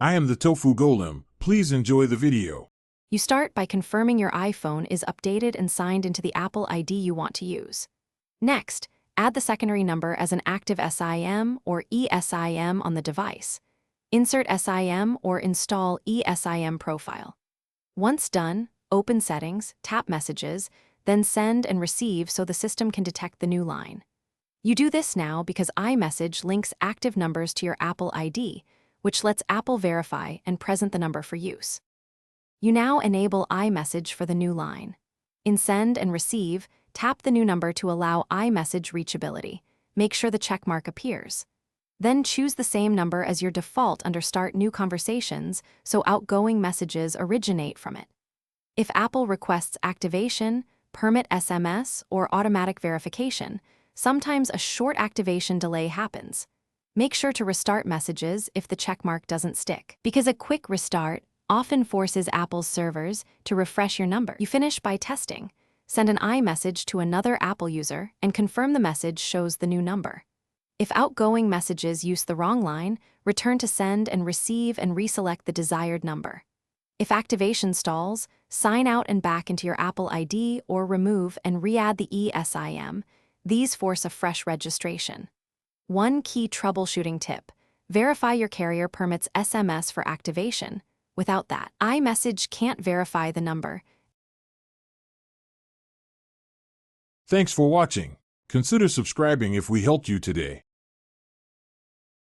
I am the Tofu Golem. Please enjoy the video. You start by confirming your iPhone is updated and signed into the Apple ID you want to use. Next, add the secondary number as an active SIM or eSIM on the device. Insert SIM or install eSIM profile. Once done, open Settings, tap Messages, then Send and Receive so the system can detect the new line. You do this now because iMessage links active numbers to your Apple ID, which lets Apple verify and present the number for use. You now enable iMessage for the new line. In Send and Receive, tap the new number to allow iMessage reachability. Make sure the checkmark appears. Then choose the same number as your default under Start New Conversations so outgoing messages originate from it. If Apple requests activation, permit SMS, or automatic verification, sometimes a short activation delay happens. Make sure to restart messages if the checkmark doesn't stick, because a quick restart often forces Apple's servers to refresh your number. You finish by testing. Send an iMessage to another Apple user and confirm the message shows the new number. If outgoing messages use the wrong line, return to Send and Receive and reselect the desired number. If activation stalls, sign out and back into your Apple ID or remove and re-add the eSIM. These force a fresh registration. One key troubleshooting tip: verify your carrier permits SMS for activation. Without that, iMessage can't verify the number. Thanks for watching. Consider subscribing if we helped you today.